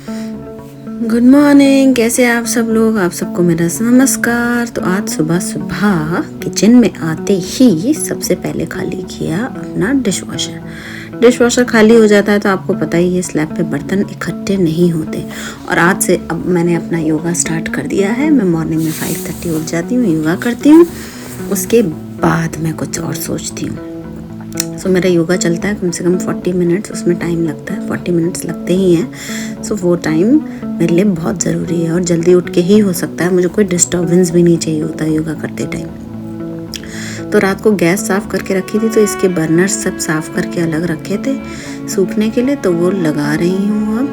Good morning. कैसे आप सब लोग? आप सबको मेरा नमस्कार। तो आज सुबह सुबह किचन में आते ही सबसे पहले खाली किया अपना डिश वॉशर खाली हो जाता है तो आपको पता ही है स्लैब पे बर्तन इकट्ठे नहीं होते। और आज से अब मैंने अपना योगा स्टार्ट कर दिया है। मैं मॉर्निंग में 5:30 उठ जाती हूँ, योगा करती हूँ, उसके बाद मैं कुछ और सोचती हूँ। सो मेरा योगा चलता है कम से कम 40 मिनट्स, उसमें टाइम लगता है, 40 मिनट्स लगते ही हैं। सो वो टाइम मेरे लिए बहुत ज़रूरी है और जल्दी उठ के ही हो सकता है। मुझे कोई डिस्टर्बेंस भी नहीं चाहिए होता योगा करते टाइम। तो रात को गैस साफ़ करके रखी थी तो इसके बर्नर्स सब साफ़ करके अलग रखे थे सूखने के लिए, तो वो लगा रही हूँ अब।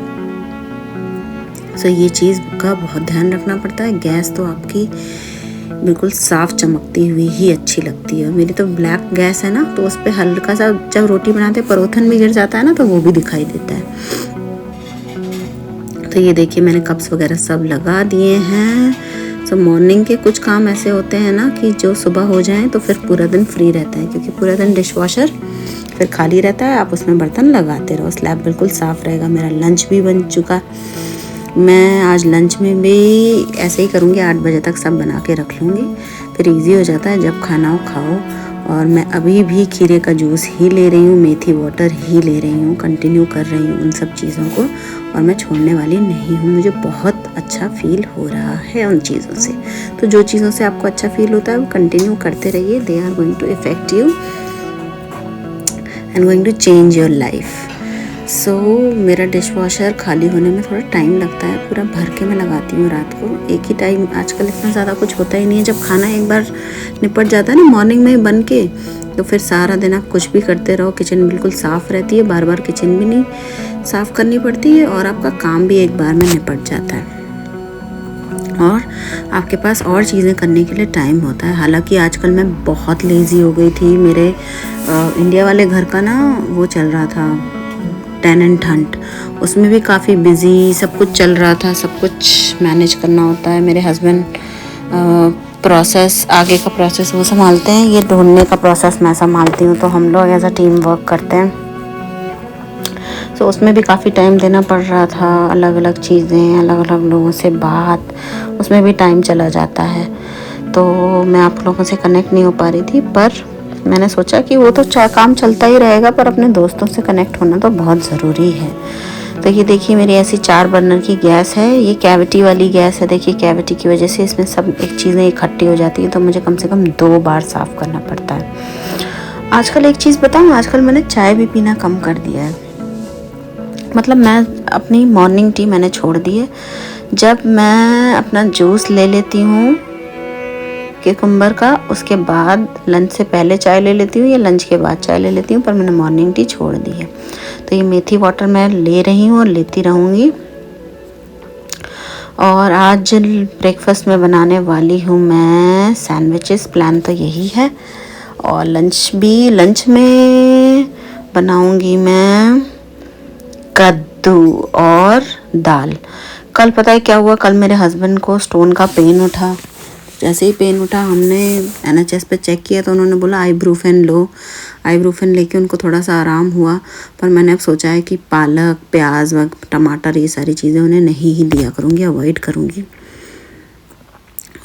सो ये चीज़ का बहुत ध्यान रखना पड़ता है। गैस तो आपकी बिल्कुल साफ़ चमकती हुई ही अच्छी लगती है। मेरी तो ब्लैक गैस है ना, तो उस पर हल्का सा जब रोटी बनाते परोथन भी गिर जाता है ना, तो वो भी दिखाई देता है। तो ये देखिए मैंने कप्स वगैरह सब लगा दिए हैं। सो मॉर्निंग के कुछ काम ऐसे होते हैं ना कि जो सुबह हो जाएं तो फिर पूरा दिन फ्री रहता है, क्योंकि पूरा दिन डिश वॉशर फिर खाली रहता है, आप उसमें बर्तन लगाते रहो, स्लैब बिल्कुल साफ़ रहेगा। मेरा लंच भी बन चुका। मैं आज लंच में भी ऐसे ही करूँगी, 8 बजे तक सब बना के रख लूँगी, फिर इजी हो जाता है जब खाना हो खाओ। और मैं अभी भी खीरे का जूस ही ले रही हूँ, मेथी वाटर ही ले रही हूँ, कंटिन्यू कर रही हूँ उन सब चीज़ों को, और मैं छोड़ने वाली नहीं हूँ। मुझे बहुत अच्छा फील हो रहा है उन चीज़ों से। तो जो चीज़ों से आपको अच्छा फील होता है वो कंटिन्यू करते रहिए। They are going to effect you and going to change your life. So मेरा डिश वॉशर खाली होने में थोड़ा टाइम लगता है, पूरा भर के मैं लगाती हूँ रात को एक ही टाइम। आजकल इतना ज़्यादा कुछ होता ही नहीं है, जब खाना एक बार निपट जाता है ना मॉर्निंग में बन के, तो फिर सारा दिन आप कुछ भी करते रहो, किचन बिल्कुल साफ़ रहती है, बार बार किचन भी नहीं साफ़ करनी पड़ती है और आपका काम भी एक बार में निपट जाता है और आपके पास और चीज़ें करने के लिए टाइम होता है। हालांकि आजकल मैं बहुत लेज़ी हो गई थी। मेरे इंडिया वाले घर का ना वो चल रहा था टेनेंट हंट, उसमें भी काफ़ी बिज़ी सब कुछ चल रहा था, सब कुछ मैनेज करना होता है। मेरे हस्बैंड प्रोसेस आगे का प्रोसेस वो संभालते हैं, ये ढूंढने का प्रोसेस मैं संभालती हूँ, तो हम लोग एज अ टीम वर्क करते हैं। सो उसमें भी काफ़ी टाइम देना पड़ रहा था, अलग अलग चीज़ें, अलग अलग लोगों से बात, उसमें भी टाइम चला जाता है। तो मैं आप लोगों से कनेक्ट नहीं हो पा रही थी, पर मैंने सोचा कि वो तो काम चलता ही रहेगा, पर अपने दोस्तों से कनेक्ट होना तो बहुत ज़रूरी है। तो ये देखिए मेरी ऐसी 4 बर्नर की गैस है, ये कैविटी वाली गैस है। देखिए कैविटी की वजह से इसमें सब एक चीज़ें इकट्ठी हो जाती हैं, तो मुझे कम से कम 2 बार साफ़ करना पड़ता है। आजकल एक चीज़ बताऊँ, आजकल मैंने चाय भी पीना कम कर दिया है। मतलब मैं अपनी मॉर्निंग टी मैंने छोड़ दी है। जब मैं अपना जूस ले लेती हूँ क्यूकम्बर का, उसके बाद लंच से पहले चाय ले लेती हूँ या लंच के बाद चाय ले लेती हूँ, पर मैंने मॉर्निंग टी छोड़ दी है। तो ये मेथी वाटर मैं ले रही हूँ और लेती रहूँगी। और आज ब्रेकफास्ट में बनाने वाली हूँ मैं सैंडविचेस, प्लान तो यही है। और लंच में बनाऊँगी मैं कद्दू और दाल। कल पता है क्या हुआ, कल मेरे हस्बैंड को स्टोन का पेन उठा। जैसे ही पेन उठा हमने NHS पे चेक किया तो उन्होंने बोला आइब्रूफेन लो। आइब्रूफेन लेके उनको थोड़ा सा आराम हुआ, पर मैंने अब सोचा है कि पालक, प्याज व टमाटर ये सारी चीज़ें उन्हें नहीं ही दिया करूँगी, अवॉइड करूँगी।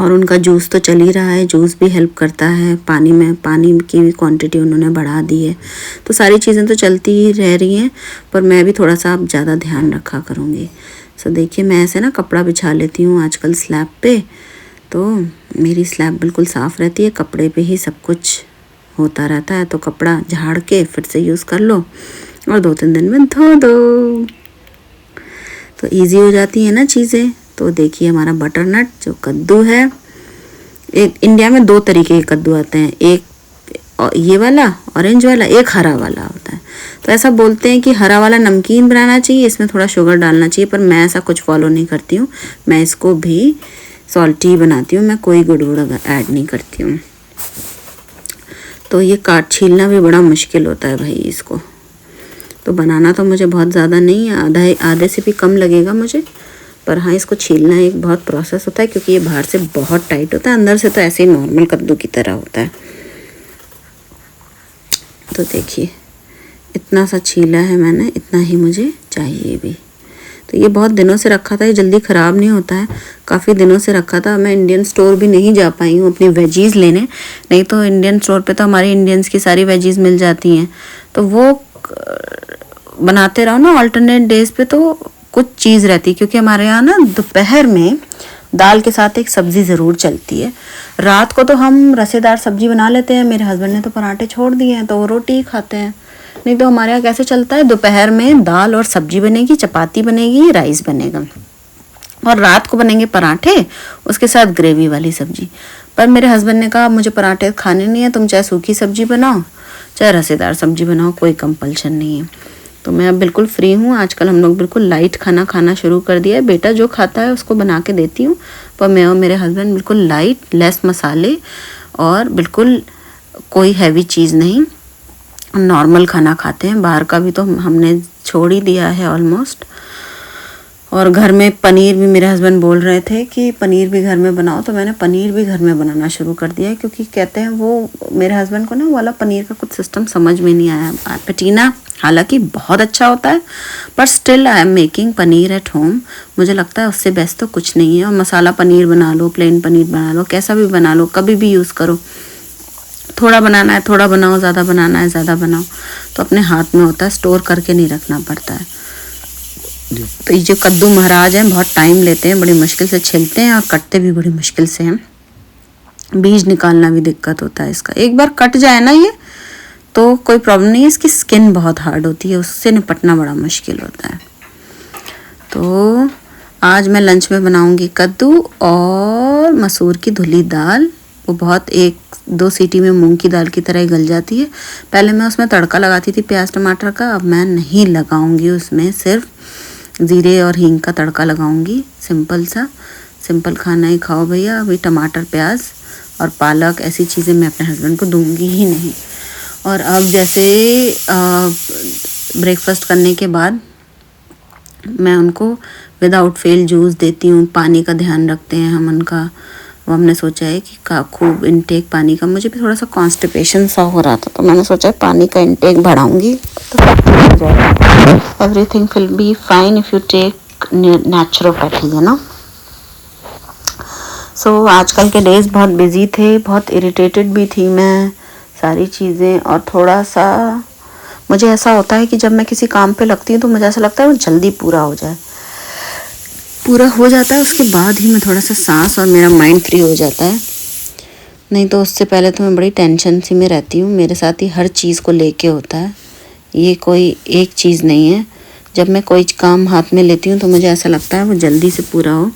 और उनका जूस तो चल ही रहा है, जूस भी हेल्प करता है। पानी की भी क्वांटिटी उन्होंने बढ़ा दी है, तो सारी चीज़ें तो चलती ही रह रही हैं, पर मैं भी थोड़ा सा अब ज़्यादा ध्यान रखा करूँगी। सो देखिए मैं ऐसे ना कपड़ा बिछा लेती हूँ आजकल स्लैब पे, तो मेरी स्लैब बिल्कुल साफ़ रहती है, कपड़े पे ही सब कुछ होता रहता है। तो कपड़ा झाड़ के फिर से यूज़ कर लो और 2-3 दिन में धो दो, तो ईजी हो जाती है ना चीज़ें। तो देखिए हमारा बटरनट जो कद्दू है, एक इंडिया में 2 तरीके के कद्दू आते हैं, एक ये वाला ऑरेंज वाला, एक हरा वाला होता है। तो ऐसा बोलते हैं कि हरा वाला नमकीन बनाना चाहिए, इसमें थोड़ा शुगर डालना चाहिए, पर मैं ऐसा कुछ फॉलो नहीं करती हूँ। मैं इसको भी सॉल्टी बनाती हूँ, मैं कोई गुड़ ऐड नहीं करती हूँ। तो ये काट छीलना भी बड़ा मुश्किल होता है भाई इसको, तो बनाना तो मुझे बहुत ज़्यादा नहीं, आधे से भी कम लगेगा मुझे, पर हाँ इसको छीलना एक बहुत प्रोसेस होता है, क्योंकि ये बाहर से बहुत टाइट होता है, अंदर से तो ऐसे ही नॉर्मल कद्दू की तरह होता है। तो देखिए इतना सा छीला है मैंने, इतना ही मुझे चाहिए भी। तो ये बहुत दिनों से रखा था, ये जल्दी ख़राब नहीं होता है, काफ़ी दिनों से रखा था। मैं इंडियन स्टोर भी नहीं जा पाई हूँ अपनी वेजीज़ लेने, नहीं तो इंडियन स्टोर पे तो हमारी इंडियंस की सारी वेजीज़ मिल जाती हैं। तो वो बनाते रहो ना अल्टरनेट डेज पे, तो कुछ चीज़ रहती है, क्योंकि हमारे यहाँ ना दोपहर में दाल के साथ एक सब्ज़ी ज़रूर चलती है। रात को तो हम रसेदार सब्ज़ी बना लेते हैं, मेरे हस्बैंड ने तो पराठे छोड़ दिए हैं, तो वो रोटी ही खाते हैं। नहीं तो हमारे यहाँ कैसे चलता है, दोपहर में दाल और सब्जी बनेगी, चपाती बनेगी, राइस बनेगा, और रात को बनेंगे पराठे, उसके साथ ग्रेवी वाली सब्जी। पर मेरे हस्बैंड ने कहा मुझे पराठे खाने नहीं है, तुम चाहे सूखी सब्जी बनाओ चाहे रसेदार सब्जी बनाओ, कोई कंपल्शन नहीं है। तो मैं अब बिल्कुल फ्री हूँ। आजकल हम लोग बिल्कुल लाइट खाना खाना शुरू कर दिया है। बेटा जो खाता है उसको बना के देती हूँ, पर मैं और मेरे हस्बैंड बिल्कुल लाइट, लेस मसाले और बिल्कुल कोई हैवी चीज़ नहीं, नॉर्मल खाना खाते हैं। बाहर का भी तो हमने छोड़ ही दिया है ऑलमोस्ट। और घर में पनीर भी मेरे हस्बैंड बोल रहे थे कि पनीर भी घर में बनाओ, तो मैंने पनीर भी घर में बनाना शुरू कर दिया है, क्योंकि कहते हैं वो मेरे हस्बैंड को ना वाला पनीर का कुछ सिस्टम समझ में नहीं आया। पटीना हालांकि बहुत अच्छा होता है, पर still I am making paneer at home. मुझे लगता है उससे बेस्ट तो कुछ नहीं है। और मसाला पनीर बना लो, प्लेन पनीर बना लो, कैसा भी बना लो, कभी भी यूज़ करो। थोड़ा बनाना है थोड़ा बनाओ, ज़्यादा बनाना है ज़्यादा बनाओ, तो अपने हाथ में होता है, स्टोर करके नहीं रखना पड़ता है। तो ये जो कद्दू महाराज हैं बहुत टाइम लेते हैं, बड़ी मुश्किल से छिलते हैं और कटते भी बड़ी मुश्किल से हैं। बीज निकालना भी दिक्कत होता है इसका। एक बार कट जाए ना ये तो कोई प्रॉब्लम नहीं है, इसकी स्किन बहुत हार्ड होती है, उससे निपटना बड़ा मुश्किल होता है। तो आज मैं लंच में बनाऊंगी कद्दू और मसूर की धुली दाल। वो बहुत 1-2 सीटी में मूंग की दाल की तरह ही गल जाती है। पहले मैं उसमें तड़का लगाती थी प्याज टमाटर का, अब मैं नहीं लगाऊंगी उसमें, सिर्फ ज़ीरे और हींग का तड़का लगाऊंगी। सिंपल सा, सिंपल खाना ही खाओ भैया। अभी टमाटर प्याज और पालक ऐसी चीज़ें मैं अपने हस्बैंड को दूंगी ही नहीं। और अब जैसे ब्रेकफास्ट करने के बाद मैं उनको विदाउट फेल जूस देती हूँ। पानी का ध्यान रखते हैं हम उनका। वो हमने सोचा है कि खूब इनटेक पानी का, मुझे भी थोड़ा सा कॉन्स्टिपेशन सा हो रहा था, तो मैंने सोचा पानी का इनटेक बढ़ाऊंगी तो सब ठीक हो जाएगा। Everything will be fine if you take naturopathy, है ना। सो आजकल के डेज बहुत बिजी थे, बहुत इरिटेटेड भी थी मैं सारी चीज़ें। और थोड़ा सा मुझे ऐसा होता है कि जब मैं किसी काम पे लगती हूँ तो मुझे ऐसा लगता है वो जल्दी पूरा हो जाए, पूरा हो जाता है उसके बाद ही मैं थोड़ा सा सांस और मेरा माइंड फ्री हो जाता है। नहीं तो उससे पहले तो मैं बड़ी टेंशन सी में रहती हूँ। मेरे साथ ही हर चीज़ को लेके होता है, ये कोई एक चीज़ नहीं है। जब मैं कोई काम हाथ में लेती हूँ तो मुझे ऐसा लगता है वो जल्दी से पूरा हो,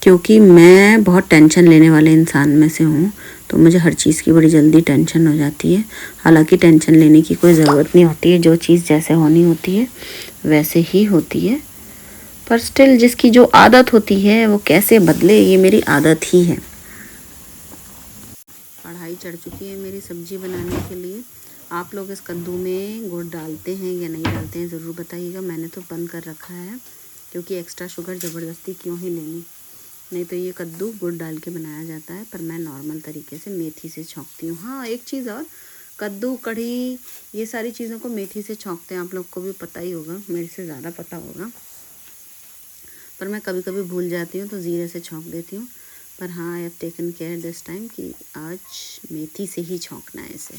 क्योंकि मैं बहुत टेंशन लेने वाले इंसान में से हूँ। तो मुझे हर चीज़ की बड़ी जल्दी टेंशन हो जाती है। हालांकि टेंशन लेने की कोई ज़रूरत नहीं होती है, जो चीज़ जैसे होनी होती है वैसे ही होती है। पर स्टिल जिसकी जो आदत होती है वो कैसे बदले, ये मेरी आदत ही है। कढ़ाई चढ़ चुकी है मेरी सब्जी बनाने के लिए। आप लोग इस कद्दू में गुड़ डालते हैं या नहीं डालते हैं ज़रूर बताइएगा। मैंने तो बंद कर रखा है, क्योंकि एक्स्ट्रा शुगर ज़बरदस्ती क्यों ही लेनी। नहीं तो ये कद्दू गुड़ डाल के बनाया जाता है, पर मैं नॉर्मल तरीके से मेथी से छौंकती हूँ। हाँ एक चीज़ और, कद्दू कढ़ी ये सारी चीज़ों को मेथी से छौंकते हैं, आप लोग को भी पता ही होगा, मेरे से ज़्यादा पता होगा। पर मैं कभी कभी भूल जाती हूँ तो ज़ीरे से छौंक देती हूँ। पर हाँ I have taken care this time कि आज मेथी से ही छौंकना है इसे।